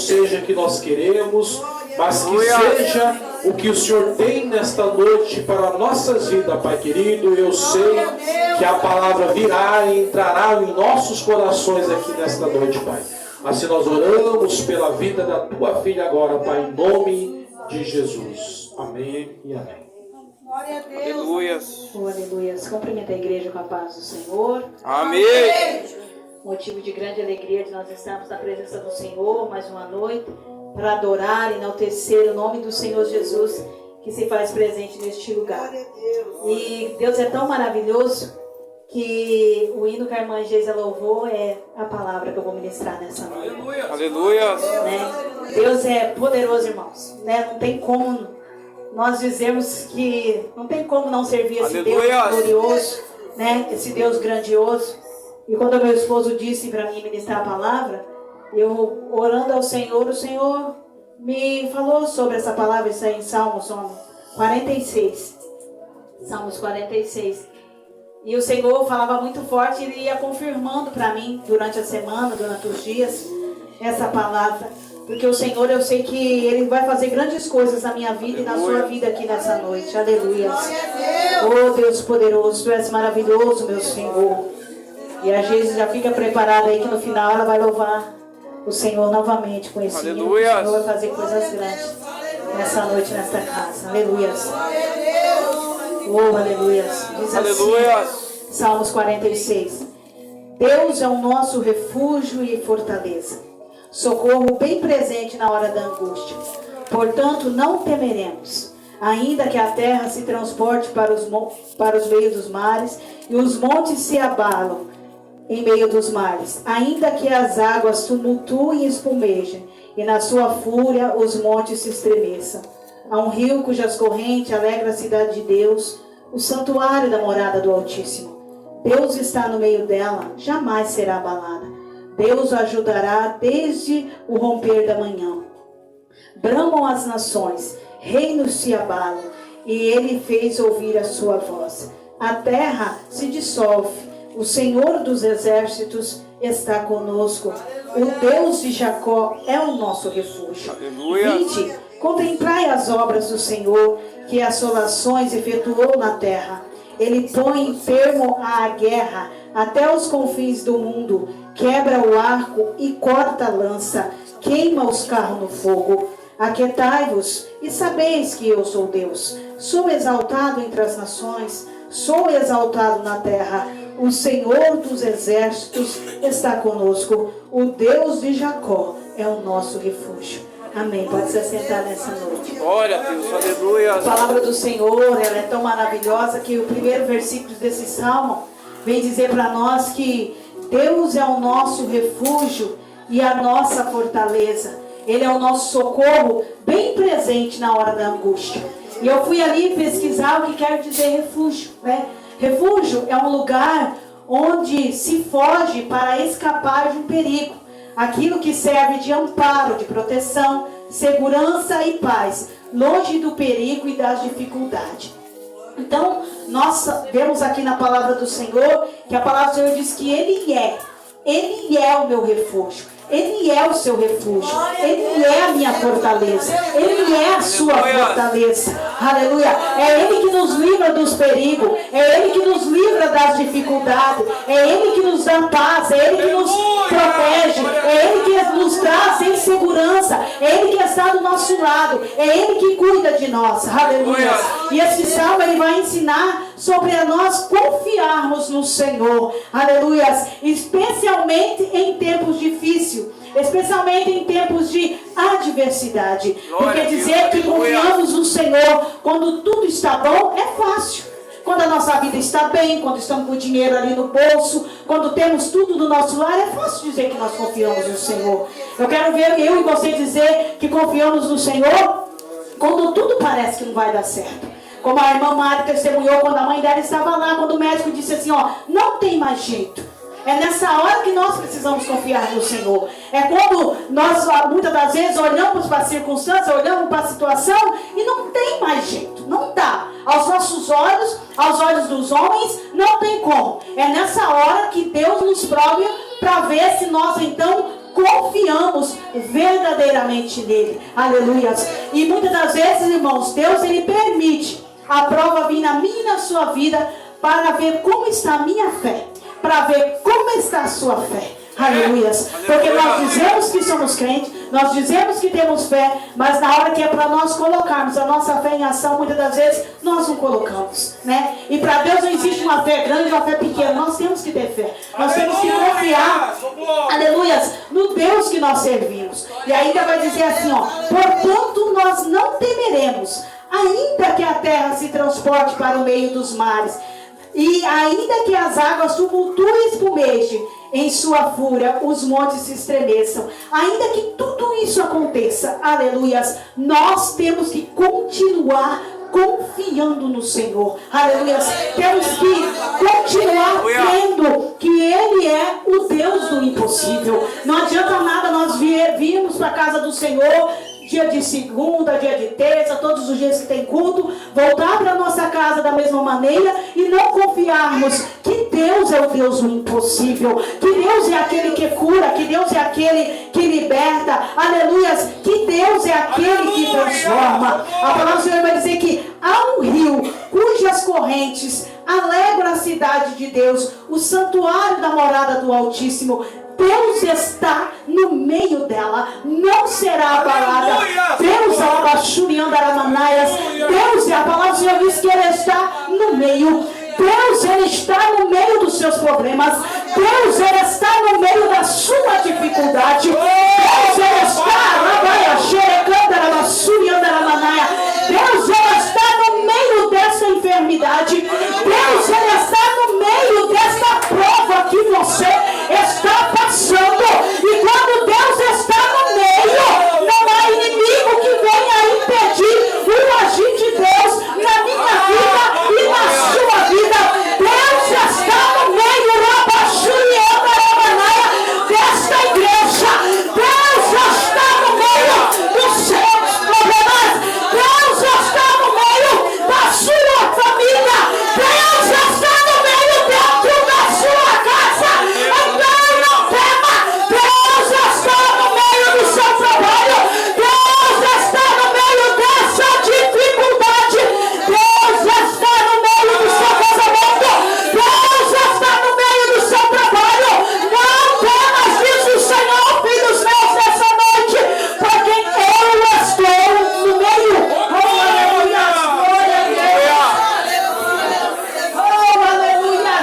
seja que nós queremos, mas que seja o que o Senhor tem nesta noite para nossas vidas, Pai querido. Eu sei que a palavra virá e entrará em nossos corações aqui nesta noite, Pai. Assim nós oramos pela vida da tua filha agora, Pai, em nome de Jesus. Amém e amém. Glória a Deus. Aleluias. Oh, aleluias. Cumprimenta a igreja com a paz do Senhor. Amém. Motivo de grande alegria de nós estarmos na presença do Senhor mais uma noite para adorar e enaltecer o nome do Senhor Jesus que se faz presente neste lugar. E Deus é tão maravilhoso que o hino que a irmã Geisa louvou é a palavra que eu vou ministrar nessa noite. Aleluia. Né? Deus é poderoso, irmãos. Né? Não tem como nós dizermos que não tem como não servir esse Deus glorioso, né? Esse Deus grandioso. E quando meu esposo disse para mim ministrar a palavra, eu orando ao Senhor, o Senhor me falou sobre essa palavra. Isso aí em Salmos 46. Salmos 46. E o Senhor falava muito forte e ele ia confirmando para mim durante a semana, durante os dias, essa palavra. Porque o Senhor, eu sei que Ele vai fazer grandes coisas na minha vida e na sua vida aqui nessa noite. Aleluia. Oh Deus poderoso, Tu és maravilhoso, meu Senhor. E a Geisa já fica preparada aí que no final ela vai louvar o Senhor novamente com esse hino. O Senhor vai fazer coisas grandes nessa noite, nesta casa. Aleluia. Oh, aleluia. Diz assim, Salmos 46. Deus é o nosso refúgio e fortaleza, socorro bem presente na hora da angústia. Portanto, não temeremos, ainda que a terra se transporte para os meios dos mares e os montes se abalam em meio dos mares, ainda que as águas tumultuem e espumejem, e na sua fúria os montes se estremeçam. Há um rio cujas correntes alegra a cidade de Deus, o santuário da morada do Altíssimo. Deus está no meio dela, jamais será abalada. Deus o ajudará desde o romper da manhã. Bramam as nações, reinos se abalam, e ele fez ouvir a sua voz. A terra se dissolve, o Senhor dos exércitos está conosco. O Deus de Jacó é o nosso refúgio. Vinde, contemplai as obras do Senhor, que assolações efetuou na terra. Ele põe termo à guerra até os confins do mundo, quebra o arco e corta a lança, queima os carros no fogo. Aquietai-vos e sabeis que eu sou Deus. Sou exaltado entre as nações, sou exaltado na terra. O Senhor dos exércitos está conosco. O Deus de Jacó é o nosso refúgio. Amém. Pode se assentar nessa noite. Glória a Deus, aleluia. A palavra do Senhor, ela é tão maravilhosa que o primeiro versículo desse salmo vem dizer para nós que Deus é o nosso refúgio e a nossa fortaleza. Ele é o nosso socorro bem presente na hora da angústia. E eu fui ali pesquisar o que quer dizer refúgio, né? Refúgio é um lugar onde se foge para escapar de um perigo. Aquilo que serve de amparo, de proteção, segurança e paz, longe do perigo e das dificuldades. Então, nós vemos aqui na palavra do Senhor, que a palavra do Senhor diz que Ele é o meu refúgio. Ele é o seu refúgio. Ele é a minha fortaleza. Ele é a sua fortaleza. Aleluia. É Ele que nos livra dos perigos. É Ele que nos livra das dificuldades. É Ele que nos dá paz. É Ele que nos protege. É Ele que nos traz em segurança. É Ele que está do nosso lado. É Ele que cuida de nós. Aleluia. E esse salmo ele vai ensinar sobre a nós confiarmos no Senhor. Aleluia. Especialmente em tempos difíceis. Especialmente em tempos de adversidade. Porque dizer que confiamos no Senhor quando tudo está bom é fácil. Quando a nossa vida está bem, quando estamos com o dinheiro ali no bolso, quando temos tudo do nosso lar, é fácil dizer que nós confiamos no Senhor. Eu quero ver eu e você dizer que confiamos no Senhor quando tudo parece que não vai dar certo. Como a irmã Mari testemunhou quando a mãe dela estava lá, quando o médico disse assim, ó, não tem mais jeito. É nessa hora que nós precisamos confiar no Senhor. É quando nós, muitas das vezes, olhamos para a circunstância, olhamos para a situação e não tem mais jeito, não dá. Aos nossos olhos, aos olhos dos homens, não tem como. É nessa hora que Deus nos prova para ver se nós, então, confiamos verdadeiramente nele. Aleluia. E muitas das vezes, irmãos, Deus ele permite a prova vir na minha e na sua vida para ver como está a minha fé, para ver como está a sua fé. Aleluia. Porque nós dizemos que somos crentes, nós dizemos que temos fé, mas na hora que é para nós colocarmos a nossa fé em ação, muitas das vezes nós não colocamos, né? E para Deus não existe uma fé grande ou uma fé pequena. Nós temos que ter fé, nós temos que confiar, aleluia, no Deus que nós servimos. E ainda vai dizer assim, ó: portanto nós não temeremos, ainda que a terra se transporte para o meio dos mares, e ainda que as águas tumultuem e espumejem em sua fúria, os montes se estremeçam. Ainda que tudo isso aconteça, aleluias, nós temos que continuar confiando no Senhor. Aleluias. Temos que continuar crendo que Ele é o Deus do impossível. Não adianta nada nós virmos para a casa do Senhor dia de segunda, dia de terça, todos os dias que tem culto, voltar para a nossa casa da mesma maneira e não confiarmos que Deus é o Deus do impossível, que Deus é aquele que cura, que Deus é aquele que liberta, aleluias, que Deus é aquele que transforma. A palavra do Senhor vai dizer que há um rio cujas correntes alegram a cidade de Deus, o santuário da morada do Altíssimo. Deus está no meio dela, não será abalada. Deus é Deus, a palavra do Senhor diz que Ele está no meio. Deus, Ele está no meio dos seus problemas. Deus, Ele está no meio da sua dificuldade. Deus, Ele está Deus, Ele está no meio dessa enfermidade. Deus, Ele está no meio dessa prova que você está passando. E quando Deus está no meio, não há inimigo que venha impedir o agir de Deus na minha vida e na sua vida. Deus está no meio desta igreja. Deus está no meio dos seus problemas. Deus está no meio da sua família. Deus está no meio dentro da sua casa. Então não tema. Deus está no meio do seu trabalho. Deus está no meio dessa dificuldade. Deus está no meio do seu casamento. Deus está no meio do seu trabalho. Não temas, diz o Senhor, filhos meus, nessa noite, porque eu estou no meio. Oh, aleluia! Glória a Deus! Oh, aleluia!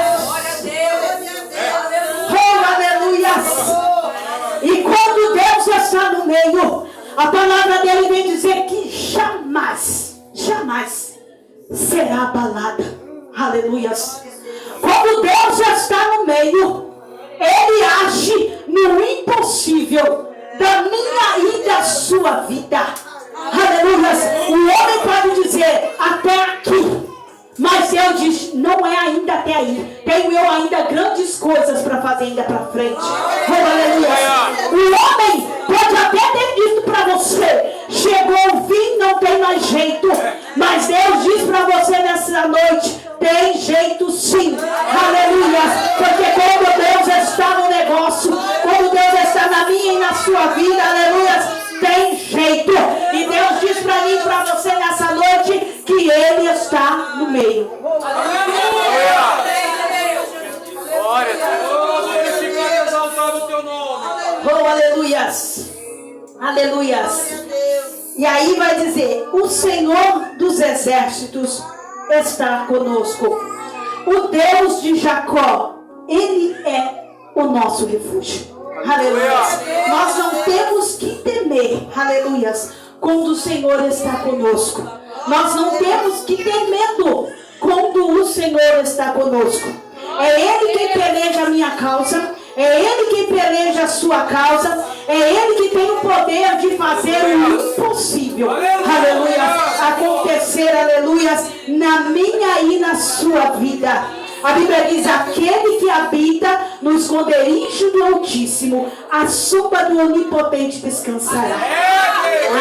Oh, aleluia! E quando Deus está no meio, a palavra dele vem dizer que jamais será abalada. Aleluia! Quando Deus está no meio, Ele age no impossível da minha e da sua vida. Aleluia! O homem pode dizer até aqui, mas Deus diz, não é ainda até aí. Tenho eu ainda grandes coisas para fazer ainda para frente. Aleluia! O homem pode até ter dito para você, chegou o fim, não tem mais jeito. Mas Deus diz para você nessa noite, tem jeito sim. Aleluia! Porque quando Deus está no negócio, quando Deus está na minha e na sua vida, aleluia, tem jeito. E Deus diz para mim e para você nessa noite que Ele está no meio. Aleluia! Glória a Deus. Exaltar o teu nome. Oh, aleluias. Aleluias. E aí vai dizer, o Senhor dos exércitos está conosco. O Deus de Jacó, Ele é o nosso refúgio. Aleluia. Nós não temos que temer, aleluias, quando o Senhor está conosco. Nós não temos que ter medo quando o Senhor está conosco. É Ele quem peleja a minha causa. É Ele quem peleja a sua causa. É Ele que tem o poder de fazer o impossível, aleluia, acontecer, aleluia, na minha e na sua vida. A Bíblia diz, aquele que habita no esconderijo do Altíssimo, a sombra do Onipotente descansará.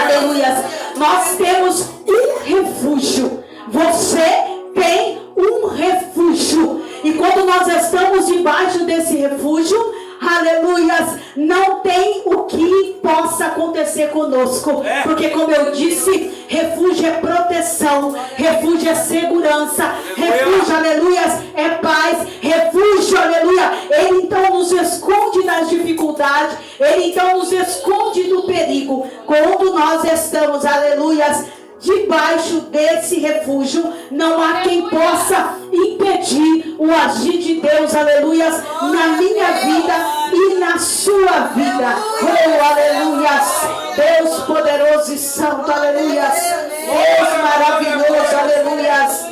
Aleluia. Nós temos um refúgio. Você tem um refúgio. E quando nós estamos debaixo desse refúgio, aleluias, não tem o que possa acontecer conosco, porque como eu disse, refúgio é proteção, refúgio é segurança, refúgio, aleluias, é paz, refúgio, aleluia, ele então nos esconde das dificuldades, ele então nos esconde do perigo, quando nós estamos, aleluias, debaixo desse refúgio, não há quem possa impedir o agir de Deus, aleluias, na minha vida e na sua vida. Oh, aleluias, Deus poderoso e santo, aleluias, Deus maravilhoso, aleluias.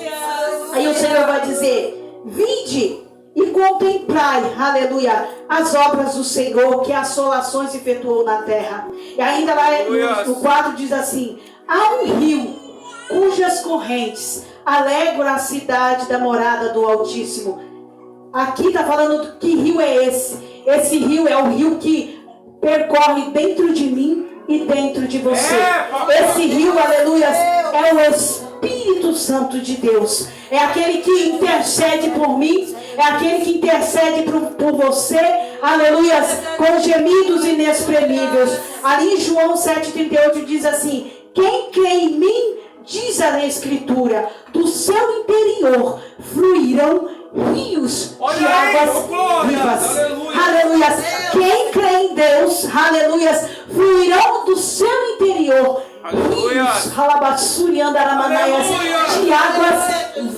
Aí o Senhor vai dizer: vinde e contemplai, aleluia, as obras do Senhor, que assolações efetuou na terra. E ainda lá no 4 diz assim: há um rio cujas correntes alegram a cidade da morada do Altíssimo. Aqui está falando que rio é esse? Esse rio é o rio que percorre dentro de mim e dentro de você. Esse rio, aleluia, é o Espírito Santo de Deus. É aquele que intercede por mim, é aquele que intercede por você, aleluia, com gemidos inexprimíveis. Ali em João 7,38 diz assim: quem crê em mim, diz a Escritura, do seu interior fluirão rios de águas vivas. Aleluia. Quem crê em Deus, aleluia, fluirão do seu interior rios, de águas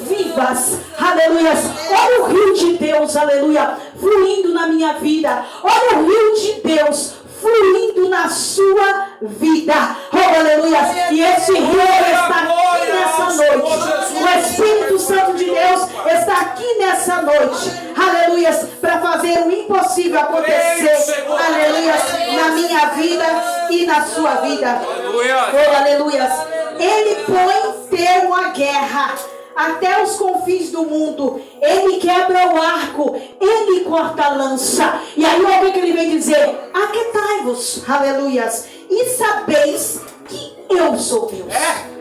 vivas. Aleluia. Olha o rio de Deus, aleluia, fluindo na minha vida. Olha o rio de Deus fluindo na sua vida. Oh, aleluia. E esse rio está aqui nessa noite. O Espírito Santo de Deus está aqui nessa noite. Aleluia. Para fazer o impossível acontecer. Aleluia. Na minha vida e na sua vida. Oh, aleluia. Ele põe termo à guerra até os confins do mundo. Ele quebra o arco, ele corta a lança. E aí olha o que ele vem dizer: aquietai-vos, aleluias, e sabeis que eu sou Deus.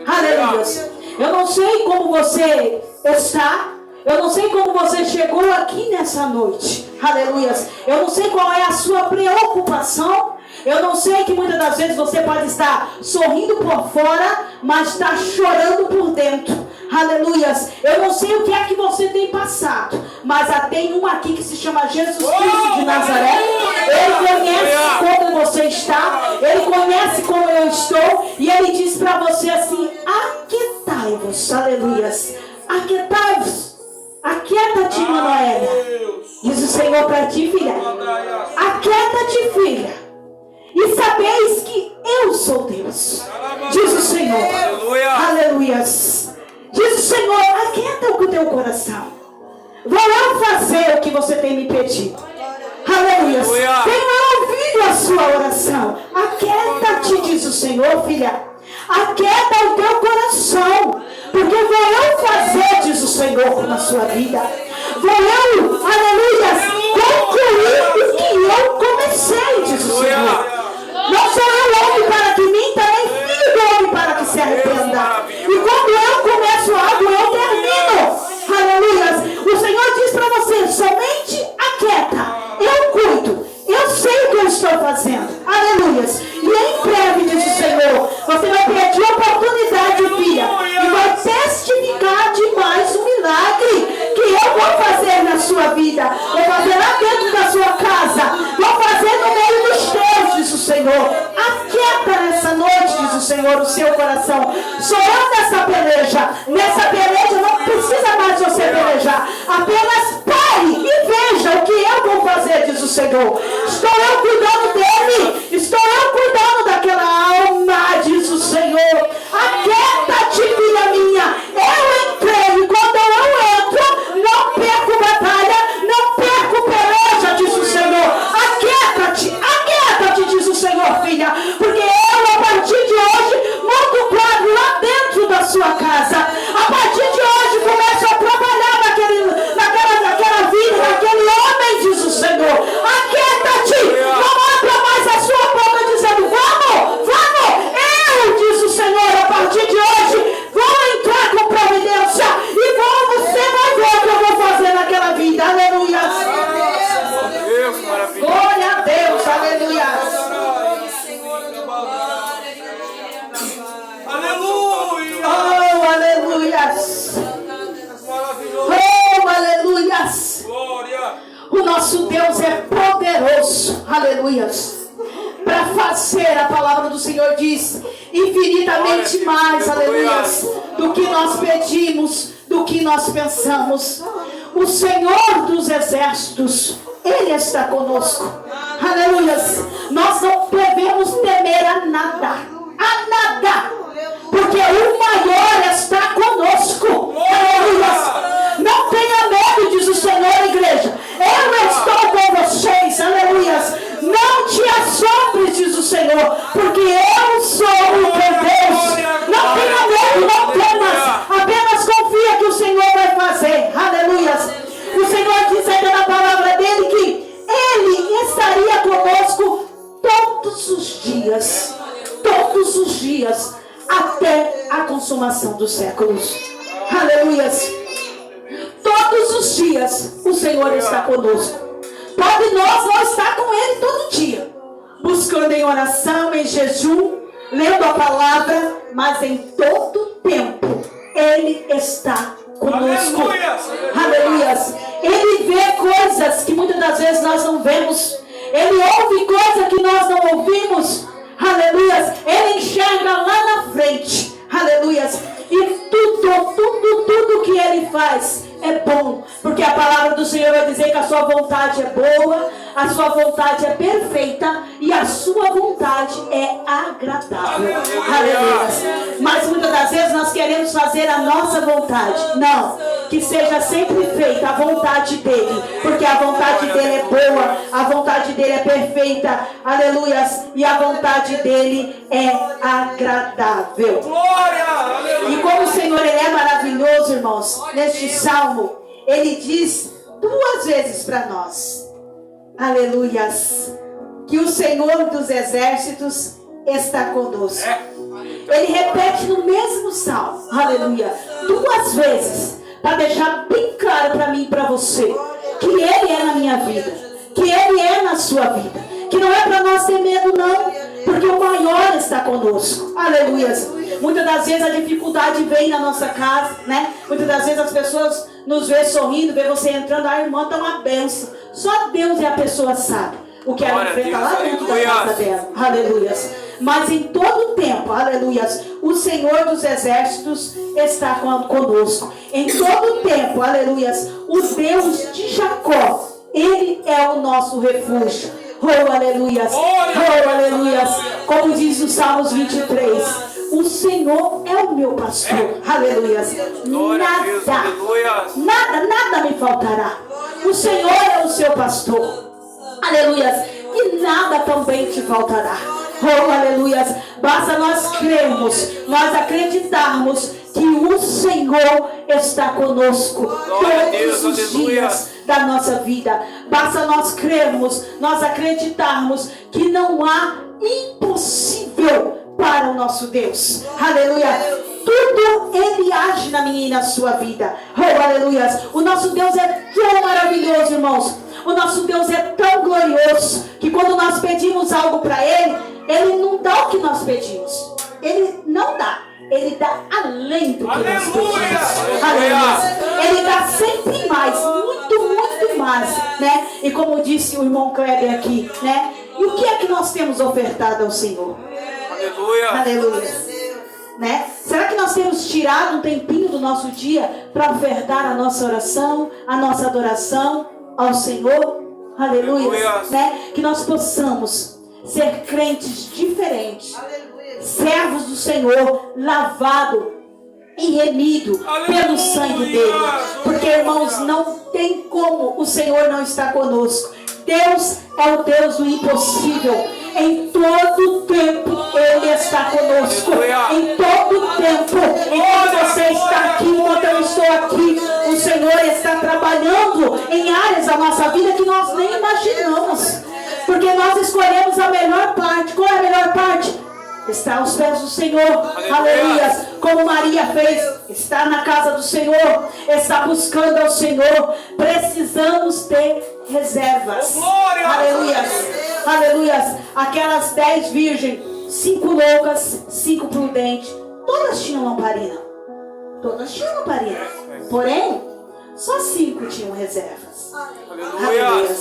Aleluias. Eu não sei como você está, eu não sei como você chegou aqui nessa noite, aleluias. Eu não sei qual é a sua preocupação. Eu não sei que muitas das vezes você pode estar sorrindo por fora, mas está chorando por dentro. Aleluias. Eu não sei o que é que você tem passado, mas tem um aqui que se chama Jesus Cristo de Nazaré. Ele conhece como você está, ele conhece como eu estou, e ele diz para você assim: aquietai-vos, aleluias, aquietai-vos, aquieta-te, Manoela. Diz o Senhor para ti, filha: aquieta-te, filha, e sabeis que eu sou Deus. Diz o Senhor. Aleluias. Diz o Senhor: aquieta o teu coração. Vou eu fazer o que você tem me pedido. Aleluia. Tenho ouvido a sua oração. Aquieta-te, diz o Senhor, filha. Aquieta o teu coração, porque vou eu fazer, diz o Senhor, na sua vida. Vou eu, aleluia, concluir o que eu comecei, diz o Senhor. Não sou eu homem para que minta, nem filho do homem para que se arrependa. E quando eu começo algo, eu termino. Aleluia. O Senhor diz para você: somente aquieta. Eu cuido. Eu sei o que eu estou fazendo. Aleluia. E em breve, diz o Senhor, você vai pedir oportunidade, filha, e vai testificar de mais um milagre que eu vou fazer na sua vida. Vou fazer lá dentro da sua casa. Vou fazer no meio dos teus, diz o Senhor. Aquieta nessa noite, diz o Senhor, o seu coração. Sou eu nessa peleja. Nessa peleja não precisa mais você pelejar. Apenas pare e veja o que eu vou fazer, diz o Senhor. Estou eu cuidando dele. Estou eu cuidando daquela alma, diz o Senhor. Aquieta-te, filha minha. Eu entrei, e quando eu entro, não perco batalha, não perco peleja, diz o Senhor. Aquieta-te, diz o Senhor, filha, porque eu, a partir de hoje, monto o quadro lá dentro da sua casa. A partir de hoje, começo a trabalhar naquela vida, naquele homem, diz o Senhor. Aquieta-te, não abra mais a sua boca dizendo: vamos, eu, diz o Senhor, a partir de hoje, vou entrar com providência e você vai ver o que eu vou fazer naquela vida. Aleluia. Deus maravilhoso. Aleluias. Maravilhoso. Oh, aleluias. Glória. O nosso Deus é poderoso. Aleluias. Para fazer, a palavra do Senhor diz, infinitamente mais, aleluias, do que nós pedimos, do que nós pensamos. O Senhor dos exércitos, Ele está conosco. Aleluias. Nós não devemos temer a nada. A nada. Porque o maior está conosco. Aleluias. Não tenha medo, diz o Senhor, igreja. Eu estou com vocês. Aleluias. Não te assombres, diz o Senhor, porque eu sou o teu Deus. Não tenha medo, não temas. Apenas confia que o Senhor vai fazer. Aleluias. O Senhor diz ainda na palavra dele que Ele estaria conosco todos os dias. Todos os dias. Até a consumação dos séculos. Aleluias. Todos os dias o Senhor está conosco. Pode nós não estar com Ele todo dia, buscando em oração, em jejum, lendo a palavra, mas em todo tempo Ele está conosco. Aleluias. Ele vê coisas que muitas das vezes nós não vemos. Ele ouve coisas que nós não ouvimos. Aleluias. Ele enxerga lá na frente. Aleluias. E tudo que Ele faz é bom, porque a palavra do Senhor vai dizer que a sua vontade é boa, a sua vontade é perfeita e a sua vontade é agradável. Aleluia. Mas muitas das vezes nós queremos fazer a nossa vontade. Não, que seja sempre feita a vontade dele, porque a vontade dele é boa, a vontade dele é perfeita. Aleluia. E a vontade dele é agradável. Glória. E como o Senhor ele é maravilhoso, irmãos, neste salmo, ele diz 2 vezes para nós, aleluias, que o Senhor dos exércitos está conosco. Ele repete no mesmo salmo, aleluia, 2 vezes, para deixar bem claro para mim e para você, que Ele é na minha vida, que Ele é na sua vida, que não é para nós ter medo não, porque o maior está conosco. Aleluia. Muitas das vezes a dificuldade vem na nossa casa, né? Muitas das vezes as pessoas nos vê sorrindo, vê você entrando, a irmã está uma bênção. Só Deus e a pessoa sabe o que ela enfrenta lá dentro da casa dela. Aleluia. Mas em todo tempo, aleluia, o Senhor dos exércitos está conosco. Em todo tempo, aleluia, o Deus de Jacó, Ele é o nosso refúgio. Oh, aleluias. Oh, aleluias. Como diz o Salmos 23, o Senhor é o meu pastor. Aleluias. Nada me faltará. O Senhor é o seu pastor. Aleluias. E nada também te faltará. Oh, aleluias. Basta nós crermos, nós acreditarmos que o Senhor está conosco todos os dias da nossa vida. Basta nós crermos, nós acreditarmos que não há impossível para o nosso Deus. Aleluia. Tudo Ele age na minha e na sua vida. Oh, aleluia. O nosso Deus é tão maravilhoso, irmãos. O nosso Deus é tão glorioso que quando nós pedimos algo para Ele, Ele não dá o que nós pedimos. Ele não dá. Ele dá além do que nós pedimos. Aleluia. Ele dá sempre mais, muito mais, né? E como disse o irmão Kleber aqui, né? E o que é que nós temos ofertado ao Senhor? Aleluia. Aleluia. Né? Será que nós temos tirado um tempinho do nosso dia para ofertar a nossa oração, a nossa adoração ao Senhor? Aleluia. Né? Que nós possamos ser crentes diferentes, servos do Senhor, lavado e remido pelo sangue dele. Porque, irmãos, não tem como o Senhor não estar conosco. Deus é o Deus do impossível. Em todo tempo Ele está conosco. Em todo tempo. Enquanto você está aqui, enquanto eu estou aqui, o Senhor está trabalhando em áreas da nossa vida que nós nem imaginamos. Porque nós escolhemos a melhor parte. Qual é a melhor parte? Está aos pés do Senhor. Aleluia. Como Maria fez, está na casa do Senhor, está buscando ao Senhor. Precisamos ter reservas. Aleluia. Aleluia. Aquelas 10 virgens, 5 loucas, 5 prudentes, todas tinham lamparina. Todas tinham aparelho. Porém, só 5 tinham reservas. Aleluia.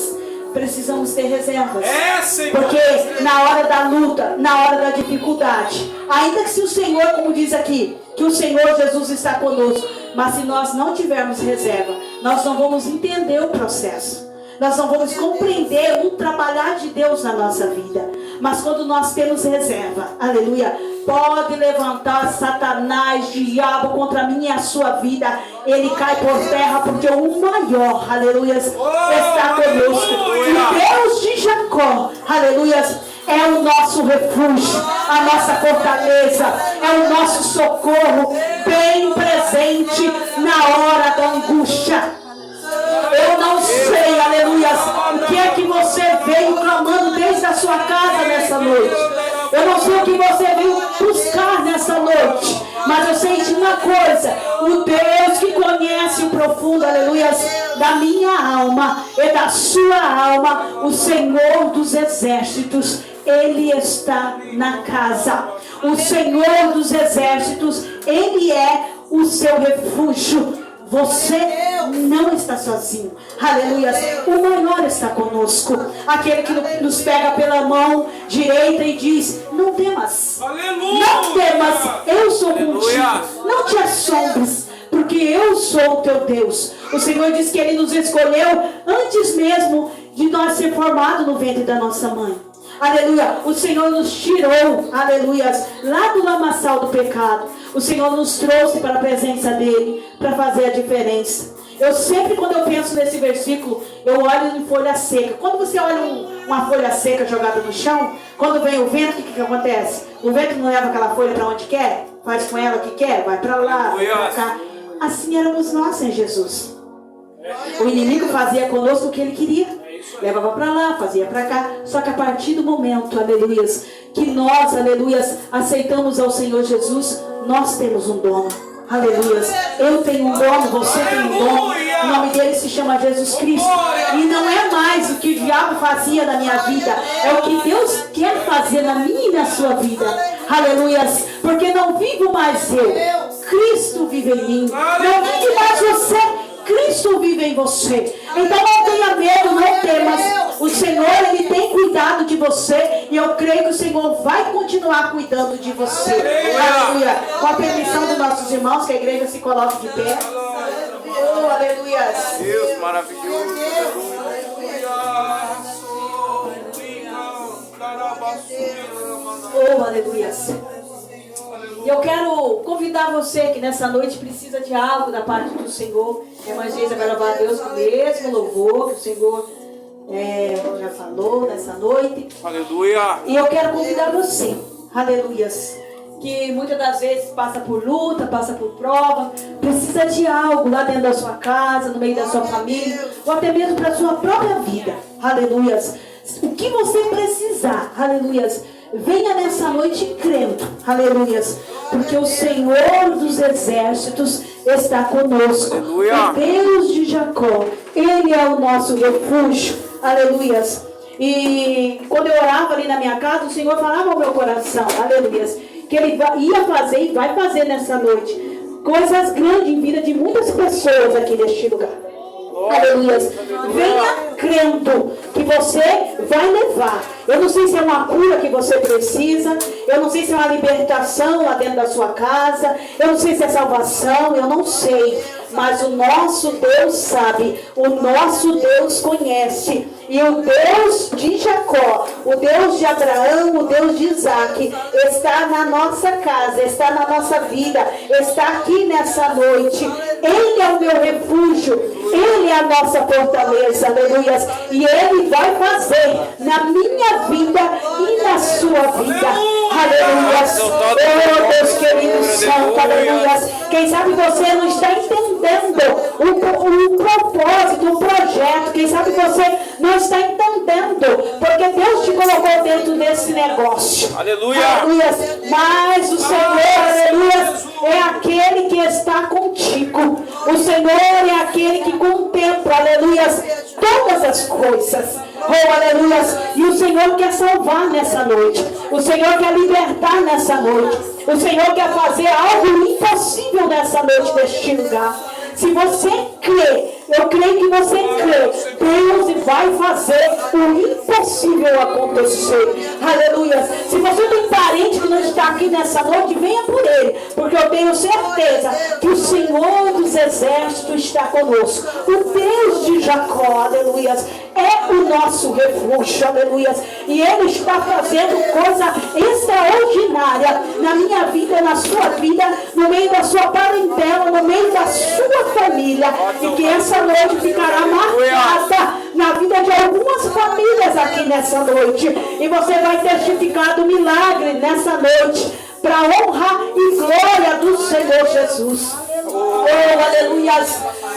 Precisamos ter reservas. Senhor. Porque na hora da luta, na hora da dificuldade, ainda que se o Senhor, como diz aqui, que o Senhor Jesus está conosco, mas se nós não tivermos reserva, nós não vamos entender o processo. Nós não vamos compreender o trabalhar de Deus na nossa vida. Mas quando nós temos reserva, aleluia, pode levantar Satanás, diabo, contra mim e a sua vida. Ele cai por terra, porque o maior, aleluia, está conosco. O Deus de Jacó, aleluia, é o nosso refúgio, a nossa fortaleza, é o nosso socorro, bem presente na hora da angústia. Eu não sei, aleluia, o que é que você veio clamando desde a sua casa nessa noite. Eu não sei o que você veio buscar nessa noite, mas eu sei de uma coisa: o Deus que conhece o profundo, aleluia, da minha alma e da sua alma, o Senhor dos exércitos, Ele está na casa. O Senhor dos exércitos, Ele é o seu refúgio. Você não está sozinho, aleluia. O maior está conosco, aquele que nos pega pela mão direita e diz: não temas, Aleluia. não temas, eu sou contigo, não te assombres, porque eu sou o teu Deus. O Senhor diz que Ele nos escolheu antes mesmo de nós ser formados no ventre da nossa mãe. Aleluia, o Senhor nos tirou, aleluia, lá do lamaçal do pecado. O Senhor nos trouxe para a presença dEle, para fazer a diferença. Eu sempre, quando eu penso nesse versículo, eu olho em folha seca. Quando você olha uma folha seca jogada no chão, quando vem o vento, o que acontece? O vento não leva aquela folha para onde quer? Faz com ela o que quer? Vai para lá, vai para cá. Assim éramos nós em Jesus. O inimigo fazia conosco o que ele queria. Levava para lá, fazia para cá. Só que a partir do momento, aleluia, que nós, aleluia, aceitamos ao Senhor Jesus, nós temos um dono. Aleluia. Eu tenho um dono, você tem um dono. O nome dele se chama Jesus Cristo. E não é mais o que o diabo fazia na minha vida, é o que Deus quer fazer na minha e na sua vida. Aleluia. Porque não vivo mais eu, Cristo vive em mim. Não vive mais você, Cristo vive em você. Então não tenha medo, não temas. O Senhor, Ele tem cuidado de você. E eu creio que o Senhor vai continuar cuidando de você. Aleluia. Com a permissão dos nossos irmãos, que a igreja se coloque de pé. Oh, aleluia. Deus maravilhoso. Oh, aleluia. E eu quero convidar você que nessa noite precisa de algo da parte do Senhor. A irmã Geisa vai louvar a Deus com o mesmo louvor que o Senhor já falou nessa noite. Aleluia. E eu quero convidar você, aleluia, que muitas das vezes passa por luta, passa por prova, precisa de algo lá dentro da sua casa, no meio da sua família, ou até mesmo para a sua própria vida. Aleluia. O que você precisar, aleluia, venha nessa noite crendo, aleluia, porque o Senhor dos exércitos está conosco. Aleluia. O Deus de Jacó, Ele é o nosso refúgio, aleluia. E quando eu orava ali na minha casa, o Senhor falava ao meu coração, aleluia, que Ele ia fazer e vai fazer nessa noite coisas grandes em vida de muitas pessoas aqui neste lugar. Aleluia. Venha crendo que você vai levar. Eu não sei se é uma cura que você precisa. Eu não sei se é uma libertação lá dentro da sua casa. Eu não sei se é salvação. Eu não sei. Mas o nosso Deus sabe. O nosso Deus conhece. E o Deus de Jacó, o Deus de Abraão, o Deus de Isaac, está na nossa casa, está na nossa vida, está aqui nessa noite. Ele é o meu refúgio, Ele é a nossa fortaleza, aleluia. E Ele vai fazer na minha vida e na sua vida, aleluia. Oh Deus querido santo, aleluia. Quem sabe você não está entendendo o propósito, o projeto. Quem sabe você não está entendendo, porque Deus te colocou dentro desse negócio. Aleluia. Aleluia. Mas o Senhor, aleluia, é aquele que está contigo. O Senhor é aquele que contempla, aleluia, todas as coisas. Oh, aleluia. E o Senhor quer salvar nessa noite. O Senhor quer libertar nessa noite. O Senhor quer fazer algo impossível nessa noite neste lugar. Se você crê, eu creio que você crê, Deus vai fazer o impossível acontecer. Aleluia. Se você tem parente que não está aqui nessa noite, venha por ele, porque eu tenho certeza que o Senhor dos Exércitos está conosco. O Deus de Jacó, aleluia, é o nosso refúgio, aleluia. E Ele está fazendo coisa extraordinária na minha vida, na sua vida, no meio da sua parentela, no meio da sua família. E que essa noite ficará marcada na vida de algumas famílias aqui nessa noite. E você vai testificar do milagre nessa noite, para honra e glória do Senhor Jesus. Oh, aleluia.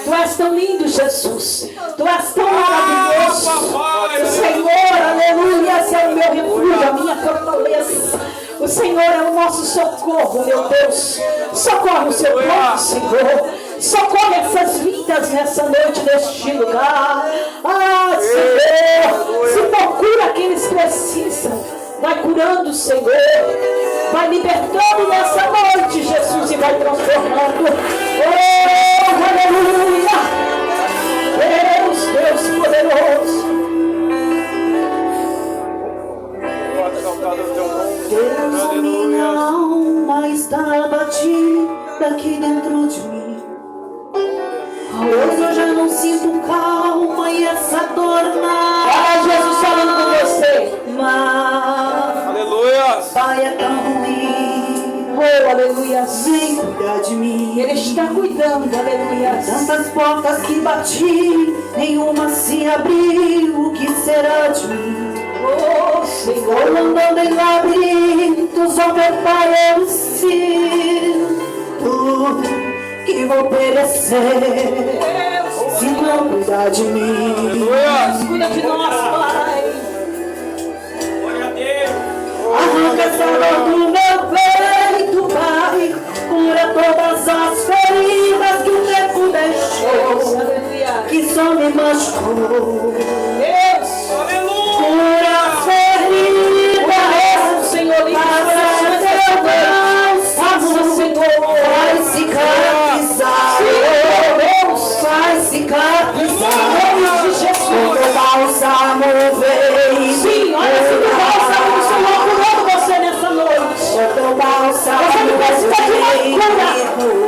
Tu és tão lindo, Jesus. Tu és tão maravilhoso. O Senhor, aleluia, é o meu refúgio, a minha fortaleza. O Senhor é o nosso socorro, meu Deus. Socorre o seu povo, Senhor. Socorre essas vidas nessa noite, neste lugar. Ah, Senhor, se procura aqueles que precisam. Vai curando, Senhor. Vai libertando nessa noite, Jesus, e vai transformando. Oh, aleluia. Deus poderoso. Deus, minha alma está batida aqui dentro de mim. Hoje eu já não sinto calma e essa dor na... Olha Jesus falando com você. Mas... Aleluia. Pai, é tão ruim. Oh, aleluia. Vem cuidar de mim. Ele está cuidando, aleluia. Tantas portas que bati, nenhuma se abriu. O que será de mim? Oh, Senhor, andando em labirintos, ó meu Pai, eu sinto que vou perecer se não cuidar de mim. Cuida de nós, Pai. Glória a Deus. Arranca essa dor do meu peito, Pai. Cura todas as feridas que o tempo deixou, que só me machucou. Cura as feridas, Senhor, passa teu bálsamo, Senhor, vai cicatrizar, vai cicatrizar, em nome de Jesus, teu bálsamo vem. Sim, olha esse bálsamo do Senhor curando você nessa noite. Teu bálsamo você não precisa de uma cura.